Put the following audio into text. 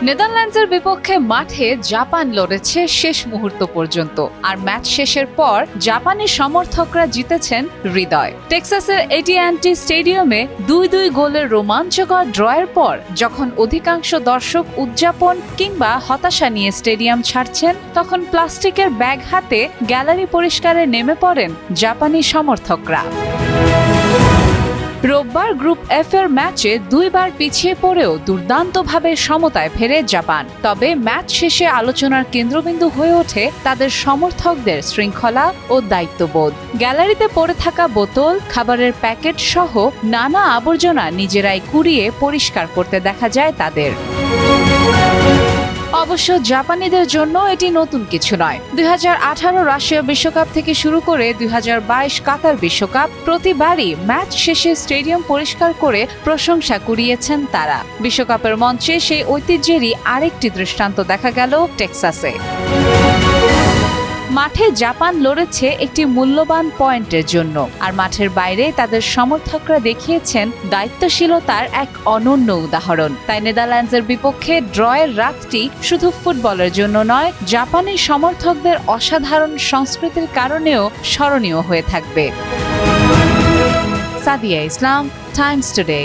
নেদারল্যান্ডসের বিপক্ষে মাঠে জাপান লড়েছে শেষ মুহূর্ত পর্যন্ত, আর ম্যাচ শেষের পর জাপানি সমর্থকরা জিতেছেন হৃদয়। টেক্সাসের এটিঅ্যান্টি স্টেডিয়ামে ২-২ গোলের রোমাঞ্চকর ড্রয়ের পর যখন অধিকাংশ দর্শক উদযাপন কিংবা হতাশা নিয়ে স্টেডিয়াম ছাড়ছেন, তখন প্লাস্টিকের ব্যাগ হাতে গ্যালারি পরিষ্কারে নেমে পড়েন জাপানি সমর্থকরা। রোববার গ্রুপ এফ এর ম্যাচে ২ বার পিছিয়ে পড়েও দুর্দান্তভাবে সমতায় ফেরে জাপান। তবে ম্যাচ শেষে আলোচনার কেন্দ্রবিন্দু হয়ে ওঠে তাদের সমর্থকদের শৃঙ্খলা ও দায়িত্ববোধ। গ্যালারিতে পড়ে থাকা বোতল, খাবারের প্যাকেট সহ নানা আবর্জনা নিজেরাই কুড়িয়ে পরিষ্কার করতে দেখা যায় তাদের। অবশ্য জাপানিদের জন্য এটি নতুন কিছু নয়। ২০১৮ রাশিয়া বিশ্বকাপ থেকে শুরু করে ২০২২ কাতার বিশ্বকাপ, প্রতিবারই ম্যাচ শেষে স্টেডিয়াম পরিষ্কার করে প্রশংসা কুড়িয়েছেন তারা। বিশ্বকাপের মঞ্চে সেই ঐতিহ্যেরই আরেকটি দৃষ্টান্ত দেখা গেল টেক্সাসে। মাঠে জাপান লড়েছে একটি মূল্যবান পয়েন্টের জন্য, আর মাঠের বাইরে তাদের সমর্থকরা দেখিয়েছেন দায়িত্বশীলতার এক অনন্য উদাহরণ। তাই নেদারল্যান্ডসের বিপক্ষে ড্রয়ের রাতটি শুধু ফুটবলের জন্য নয়, জাপানি সমর্থকদের অসাধারণ সংস্কৃতির কারণেও স্মরণীয় হয়ে থাকবে। সাদিয়া ইসলাম, টাইমস টুডে।